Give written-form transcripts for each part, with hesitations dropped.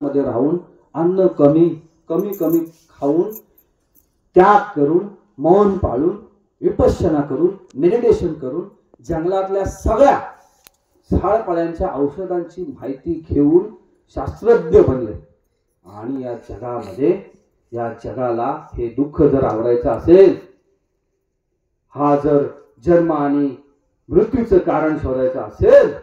मध्ये राहून अन्न कमी कमी कमी खाऊन त्याग करून मौन पाळून विपश्यना करून मेडिटेशन करून जंगलातल्या सगळ्या झाडपाल्यांच्या औषधांची माहिती घेऊन शास्त्रज्ञ बनले। आणि या जगामध्ये या जगाला हे दुःख जर आवरायचं असेल, हा जर जन्म आणि मृत्यूचं कारण शोधायचं असेल,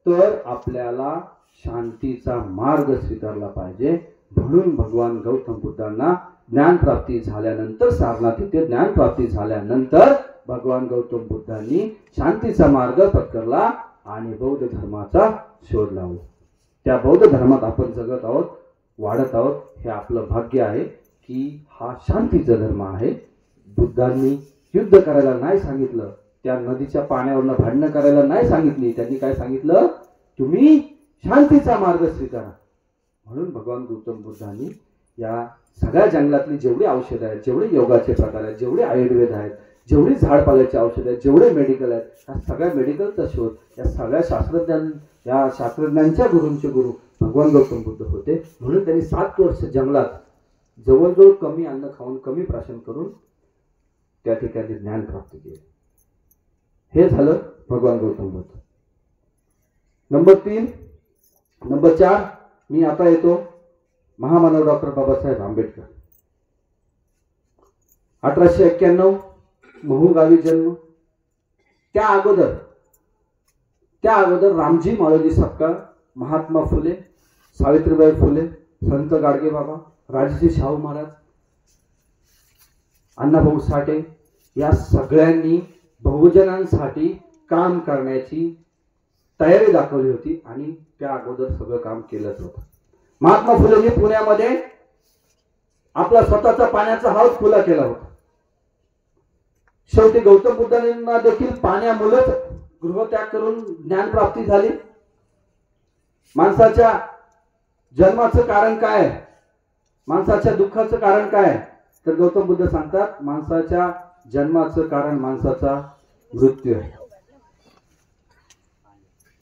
तर आपल्याला शांतीचा मार्ग स्वीकारला पाहिजे। म्हणून भगवान गौतम बुद्धांना ज्ञान प्राप्ती झाल्यानंतर, सारनाथ येथे ज्ञान प्राप्ती झाल्यानंतर भगवान गौतम बुद्धांनी शांतीचा मार्ग पत्करला आणि बौद्ध धर्माचा शोध लावला। त्या बौद्ध धर्मात आपण जगत आहोत, वाढत आहोत। हे आपलं भाग्य आहे की हा शांतीचा धर्म आहे। बुद्धांनी युद्ध करायला नाही सांगितलं, त्या नदीच्या पाण्यावरनं भांडणं करायला नाही सांगितली। त्यांनी काय सांगितलं? तुम्ही शांतीचा मार्ग स्वीकारा। म्हणून भगवान गौतम बुद्धांनी या सगळ्या जंगलातली जेवढी औषधं आहेत, जेवढे योगाचे प्रकार आहेत, जेवढे आयुर्वेद आहेत, जेवढी झाडपाल्याचे औषध आहेत, जेवढे मेडिकल आहेत, या सगळ्या मेडिकलचा शोध या सगळ्या शास्त्रज्ञांच्या गुरूंचे गुरु भगवान गौतम बुद्ध होते। म्हणून त्यांनी 7 वर्ष जंगलात जवळजवळ कमी अन्न खाऊन कमी प्राशन करून त्या ठिकाणी ज्ञान प्राप्त केले। हे झालं भगवान गौतम बुद्ध। नंबर 3, नंबर 4 मी आता येतो महामानव डॉक्टर बाबासाहेब आंबेडकर। 1891 महू गावी जन्म। त्या अगोदर रामजी माळोजी सपकाळ, महात्मा फुले, सावित्रीबाई फुले, संत गाडगे बाबा, राजश्री शाहू महाराज, अण्णाभाऊ साठे या सगळ्यांनी बहुजनांसाठी काम करण्याची तयारी दाखवली होती आणि त्या अगोदर सगळं काम केलंच होतं। महात्मा फुलेंनी पुण्यामध्ये आपला स्वतःचा पाण्याचा हौद खुला केला होता। शेवटी गौतम बुद्धांना देखील पाण्यामुळेच गृहत्याग करून ज्ञान प्राप्ती झाली। माणसाच्या जन्माचं कारण काय? माणसाच्या दुःखाचं कारण काय? तर गौतम बुद्ध सांगतात, माणसाच्या जन्माचं कारण माणसाचा मृत्यू आहे।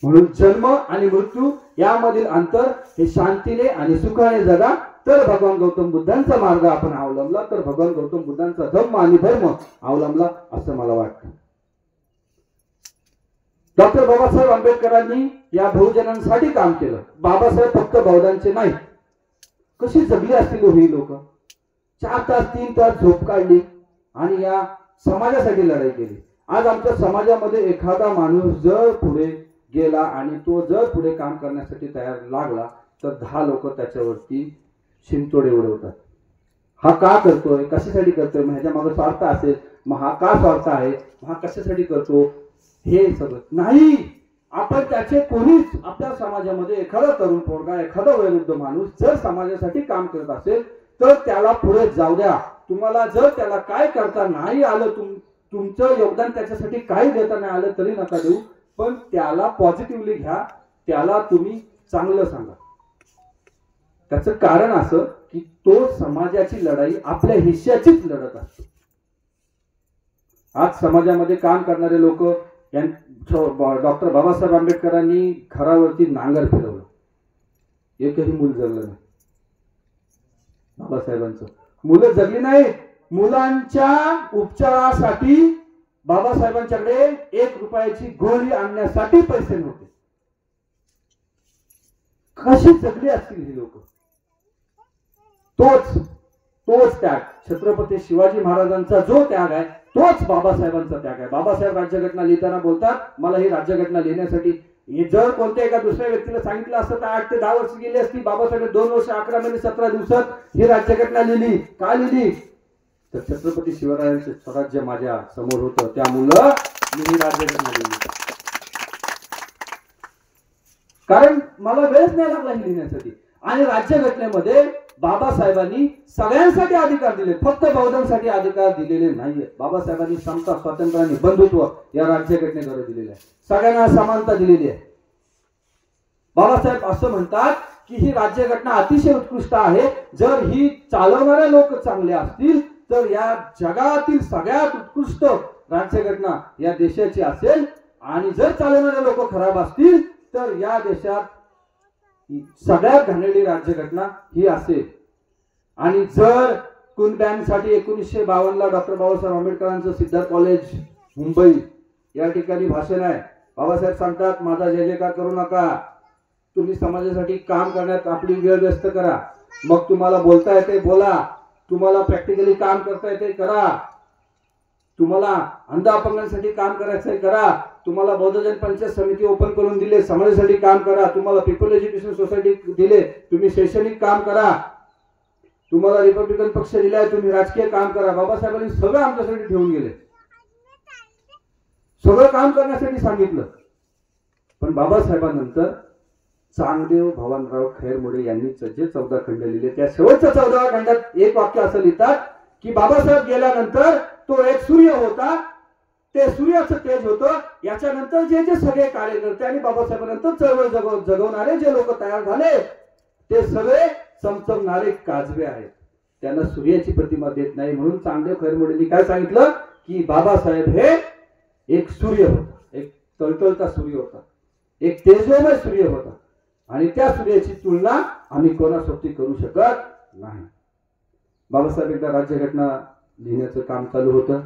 म्हणून जन्म आणि मृत्यू यामधील अंतर हे शांतीने आणि सुखाने जगा। तर भगवान गौतम बुद्धांचा मार्ग आपण अवलंबला तर भगवान गौतम बुद्धांचा धम्म आणि धर्म अवलंबला असं मला वाटतं। डॉक्टर बाबासाहेब आंबेडकरांनी या बहुजनांसाठी काम केलं। बाबासाहेब फक्त बौद्धांचे नाही, कशी जगली असतील ही लोक। 4 तास 3 तास झोप काढली आणि या समाजासाठी लढाई केली। आज आमच्या समाजामध्ये एखादा माणूस जर पुढे गेला आणि तो जर पुढे काम करण्यासाठी तयार लागला तर 10 लोक त्याच्यावरती शिंतोडे उडवतात। हा का करतोय, कशासाठी करतोय, मग ह्याच्या मागे स्वार्थ असेल, मग हा का स्वार्थ आहे, हा कशासाठी करतो, हे सगळं नाही। आपण त्याचे कोणीच आपल्या समाजामध्ये एखादा तरुण पोरगा, एखादा वयोवृद्ध माणूस जर समाजासाठी काम करत असेल तर त्याला पुढे जाऊ द्या। तुम्हाला जर त्याला काय करता नाही आलं, तुमचं योगदान त्याच्यासाठी काही देता नाही आलं तरी नका देऊ, पण त्याला पॉझिटिव्हली घ्या, त्याला तुम्ही चांगलं सांगा। त्याचं कारण असं की तो समाजाची लढाई आपल्या हिश्श्याचीच लढत असतो। आज समाजामध्ये काम करणारे लोक, डॉक्टर बाबासाहेब आंबेडकरांनी घरावरती नांगर फिरवलं, एकही मूल जगलं नाही। बाबासाहेबांचं मुलं जगली नाही। मुलांच्या उपचारासाठी बाबासाहेबांच्याकडे 1 रुपयाची गोळी आणण्यासाठी पैसे नव्हते। कशी जगली असतील ही लोक? तोच त्याग छत्रपती शिवाजी महाराजांचा जो त्याग आहे तोच बाबासाहेबांचा त्याग आहे। बाबासाहेब राज्यघटना लिहिताना बोलतात, मला ही राज्यघटना लिहिण्यासाठी जर कोणत्या एका दुसऱ्या व्यक्तीला सांगितलं असतं तर 8 ते 10 वर्ष गेली असती। बाबासाहेब 2 वर्ष 11 महिने 17 दिवसात ही राज्यघटना लिहिली। का लिहिली? तर छत्रपती शिवरायांचे स्वराज्य माझ्या समोर होतं, त्यामुळं मी ही राज्यघटना लिहिली। कारण मला वेळच नाही लागला ही लिहिण्यासाठी। आणि राज्यघटनेमध्ये बाबासाहेबांनी सगळ्यांसाठी अधिकार दिले, फक्त बौद्धांसाठी अधिकार दिलेले नाहीये। बाबासाहेबांनी समता, स्वातंत्र्य आणि बंधुत्व या राज्यघटनेद्वारे दिलेले आहे। सगळ्यांना समानता दिलेली आहे। बाबासाहेब असं म्हणतात की ही राज्यघटना अतिशय उत्कृष्ट आहे। जर ही चालवणारे लोक चांगले असतील तर या जगातील सगळ्यात उत्कृष्ट राज्यघटना या देशाची असेल, आणि जर चालवणारे लोक खराब असतील तर या देशात सगळ्यात घाणेरडी राज्यघटना ही असेल. आणि जर कुणब्यांसाठी 1952 डॉक्टर बाबासाहेब आंबेडकरांचं सिद्धार्थ कॉलेज मुंबई या ठिकाणी भाषण आहे. बाबासाहेब सांगतात, माझा जय जयकार करू नका, तुम्ही समाजासाठी काम करण्यात आपली वेळ व्यस्त करा. मग तुम्हाला बोलता येते बोला, तुम्हाला प्रॅक्टिकली काम करता येते करा, तुम्हाला अंध अपंगांसाठी काम करायचंय करा, तुम्हाला बौद्धजन पंचायत समिती ओपन करून दिले समाजासाठी काम करा, तुम्हाला पीपल एज्युकेशन सोसायटी दिले तुम्ही शैक्षणिक काम करा, तुम्हाला रिपब्लिकन पक्ष दिलाय तुम्ही राजकीय काम करा. बाबासाहेबांनी सगळं आमच्यासाठी ठेवून गेले, सगळं काम करण्यासाठी सांगितलं. पण बाबासाहेबांनंतर चांगदेव भवानराव खैरमोडे यांनी जे 14 खंड लिहिले त्या शेवटच्या 14व्या खंडात एक वाक्य असं लिहितात की बाबासाहेब गेल्यानंतर तो एक सूर्य होता, ते सूर्याचं तेज होतं. याच्यानंतर जे जे सगळे कार्यकर्ते आणि बाबासाहेबांनंतर चळवळ जगवणारे जे लोक तयार झाले ते सगळे चमचमणारे काजवे आहेत, त्यांना सूर्याची प्रतिमा देत नाही. म्हणून चांगदेव खैरमोडेंनी काय सांगितलं की बाबासाहेब हे एक सूर्य होता, एक तळतळता सूर्य होता, एक तेजोमय सूर्य होता आणि त्या सूर्याची तुलना आम्ही कोणासोबत करू शकत नाही. बाबासाहेब एकदा राज्यघटना लिहिण्याचं काम चालू होतं.